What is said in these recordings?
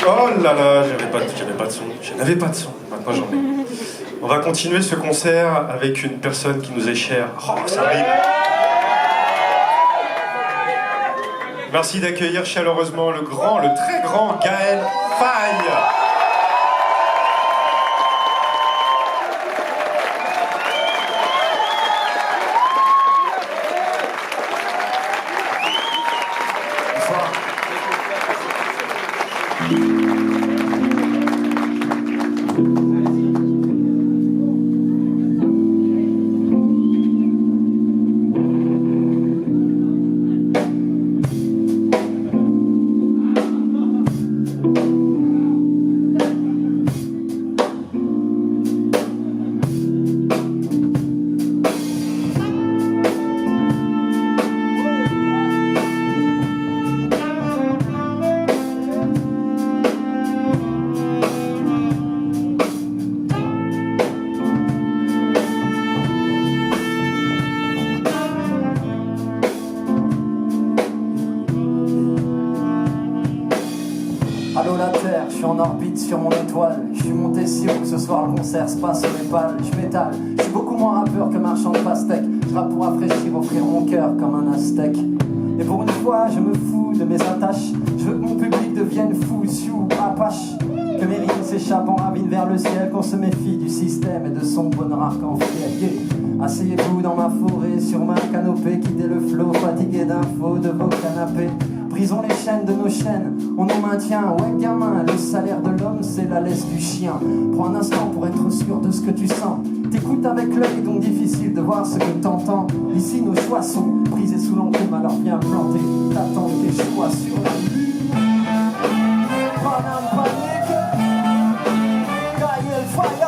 Oh là là, j'avais pas de son. Je n'avais pas de son. Maintenant j'en ai. On va continuer ce concert avec une personne qui nous est chère. Oh, ça rime. Merci d'accueillir chaleureusement le très grand Gaël Faye. Allô la Terre, je suis en orbite sur mon étoile. Je suis monté si haut que ce soir le concert se passe sur mes pales. Je m'étale, je suis beaucoup moins rappeur que marchand de pastèques. Je rappe pour rafraîchir, offrir mon cœur comme un aztèque. Et pour une fois, je me fous de mes attaches. Je veux que mon public devienne fou, sioux, apache. Que mes rimes s'échappent en ravine vers le ciel. Qu'on se méfie du système et de son bonheur arc-en-ciel. Yeah. Asseyez-vous dans ma forêt, sur ma canopée. Quittez le flot, fatigué d'infos de vos canapés. Brisons les chaînes de nos chaînes, on nous maintient. Ouais gamin, le salaire de l'homme c'est la laisse du chien. Prends un instant pour être sûr de ce que tu sens. T'écoutes avec l'œil donc difficile de voir ce que t'entends. Ici nos choix sont brisés sous l'enclume, alors bien planté. T'attends tes choix sur la vie. Paname panique, Gaël Faye.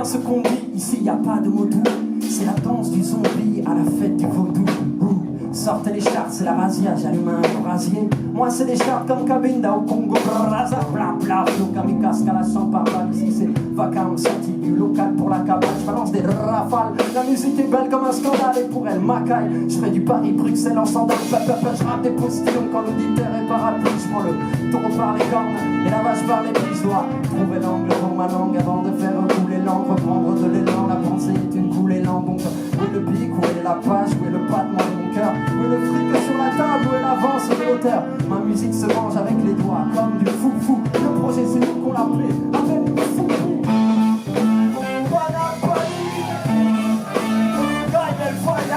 Ce qu'on dit, ici y a pas de mots doux. C'est la danse du zombie à la fête du vaudou. Sortez les chartes, c'est la razzia, j'allume un brasier. Moi c'est des chartes comme Cabinda au Congo Brazza. Bla bla, flow kamikaze, calassant par balle. Ici c'est vacances, sortie du local pour la cabane. Je balance des rafales, la musique est belle comme un scandale. Et pour elle m'acaille, je fais du Paris-Bruxelles en sandales. Je rappe des postillons quand l'auditeur est parapluie. Je prends le taureau par les cornes et la vache par les pieds. Je dois trouver l'angle pour ma langue avant de faire couler l'encre. Prendre de l'élan, la pensée est une coulée lente. Donc où est le pic, où est la page, où est le battement de mon cœur, où est le fric sur la table, où est l'avance de l'auteur. Ma musique se mange avec les doigts comme du fou-fou. Le projet c'est nous qu'on l'appelait, appelle-nous fou-fou. Voilà Paris, Gaël Faye.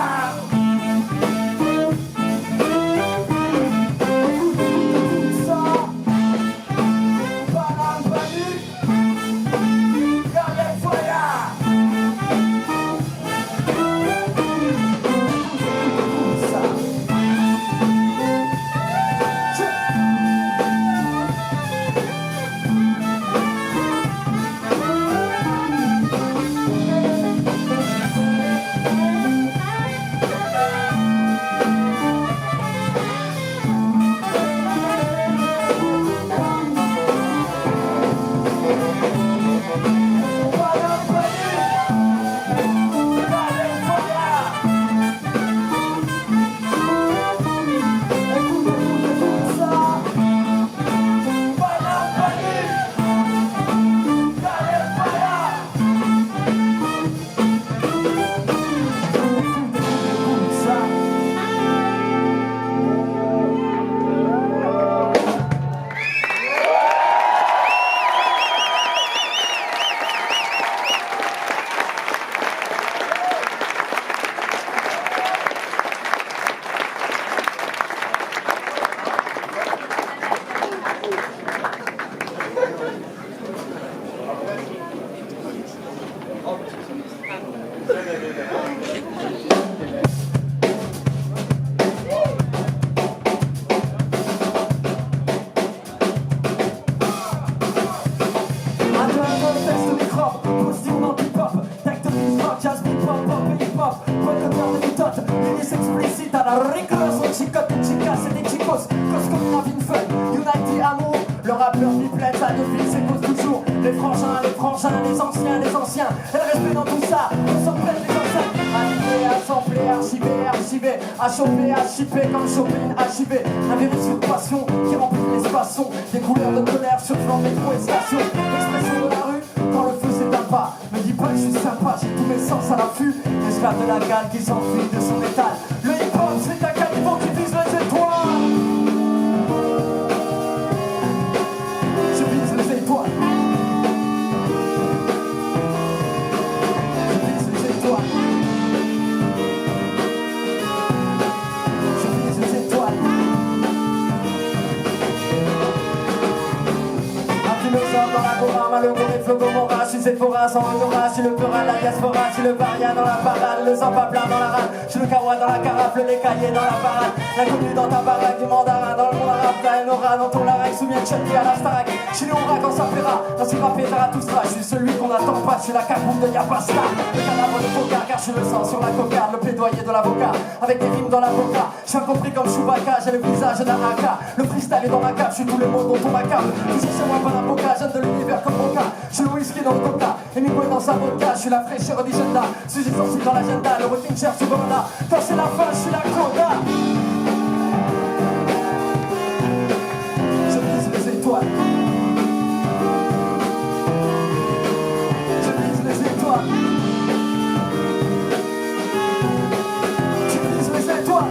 Explicita la rigorosa chica, c'est des chicos, cos comme una vinfeuille. les frangins, les anciens. Et le respect dans tout ça, nous sommes pleins des enceintes. Animés, assemblés, archivés, à choper, à chipper comme Chopin, HIV. Un virus sur passion qui remplit l'espace. Des couleurs de colère sur flanc métro et station. L'expression de la rue, quand le feu s'éteint pas. Me dis pas que je suis sympa, j'ai tous mes sens à l'affût. Esclave de la gale qui s'enfuit de son métal. Le hip-hop, c'est un caniveau qui vise les étoiles. Je vise les étoiles. Je vise les étoiles. Je vise les étoiles. Un philosophe dans la gora, malheureux et flogomora. Je suis Sephora sans odorat, je suis le peurat, la diaspora. Je suis le varia dans la parade, le sang pas plein dans la rade. Je suis le kawa dans la carafe, les cahiers dans la parade. L'inconnu dans ta baraque, du mandarin dans le monde arabe. T'as un aura dans ton larec, souviens de Chucky à la Starac. Je suis le Honra quand ça plaira, dans ce rap à tout sera. Je suis celui qu'on n'attend pas, je suis la cagoule de Yapasta. Le cadavre de Poca, car je suis le sang sur la cocarde. Le plaidoyer de l'avocat, avec des rimes dans l'avocat. Je suis incompris comme Chewbacca, j'ai le visage d'un AK. Le freestyle est dans ma cave, je suis tous les mots dont on m'accable. Toujours chez moi, pas d'avocat, jeune de l'univers comme Boca. Je suis le whisky dans le coca, et Miko est dans sa vodka. Je suis la fraîcheur du agenda, sujet sensible dans l'agenda. Le routine cherche du bonda, quand c'est la fin, je suis la coda. Je vise les étoiles. Je vise les étoiles. Je vise les étoiles.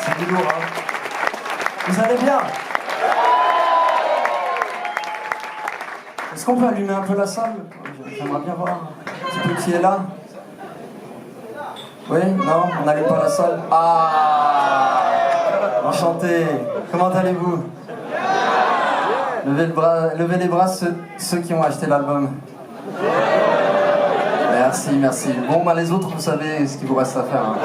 C'est lourd, hein. Vous allez bien? Est-ce qu'on peut allumer un peu la salle? J'aimerais bien voir un petit peu qui est là. Oui? Non? On n'allume pas la salle? Ah! Enchanté! Comment allez-vous? Levez les bras ceux qui ont acheté l'album. Merci, merci. Bon, bah les autres, vous savez ce qu'il vous reste à faire. Hein.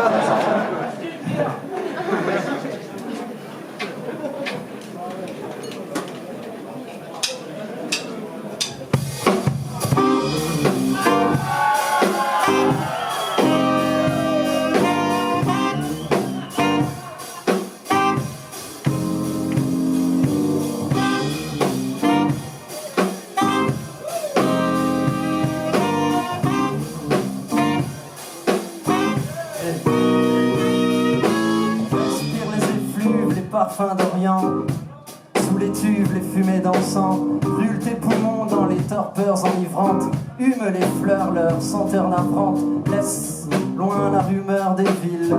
Parfum d'Orient, sous les tubes, les fumées dansant, brûle tes poumons dans les torpeurs enivrantes, hume les fleurs, leur senteur navrante, laisse loin la rumeur des villes.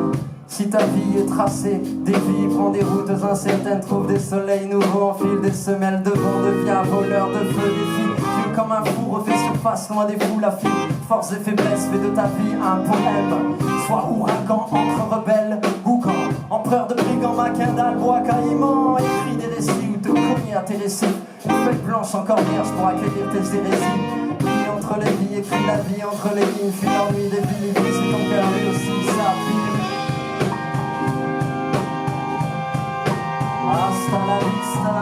Si ta vie est tracée, dévie, prends des routes incertaines, trouve des soleils nouveaux, enfile des semelles de vent, deviens voleur de feu, défi, fume comme un fou, refais surface, loin des fous, la fille, force et faiblesse, fais de ta vie un poème, sois ouragan, encre rebelle, ou quand empereur de brigands, Macindal, bois caïman, écris des récits ou te cogner à tes récits. Feuille blanche encore vierge pour accueillir tes hérésies. Lis entre les vies, écris la vie entre les lignes. Fuis l'ennui des villes, si ton cœur lui aussi sa vie. Hasta la vista.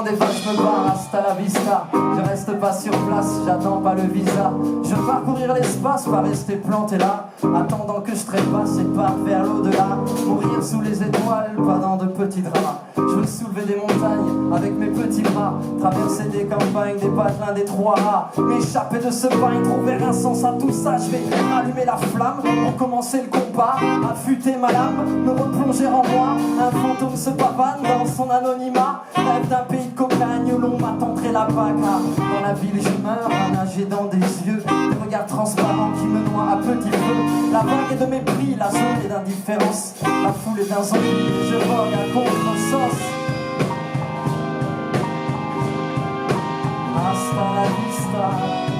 des vagues, je me barre, hasta la vista. Je reste pas sur place, j'attends pas le visa. Je veux parcourir l'espace, pas rester planté là, attendant que je trépasse et parte vers l'au-delà. Mourir sous les étoiles, pas dans de petits draps. Je veux soulever des montagnes avec mes petits bras, traverser des campagnes, des patelins, des trois rats, m'échapper de ce bain, trouver un sens à tout ça. Je vais allumer la flamme pour commencer le combat, affûter ma lame, me replonger en moi. Un fantôme se pavane dans son anonymat, rêve d'un pays de cocagne où l'on m'attendrait la bagarre. Dans la ville je meurs, à nager dans des yeux, des regards transparents qui me noient à petit feu. La vague est de mépris, la zone est d'indifférence, la foule est d'un zombie, je vogue à contre-sens. Hasta la vista.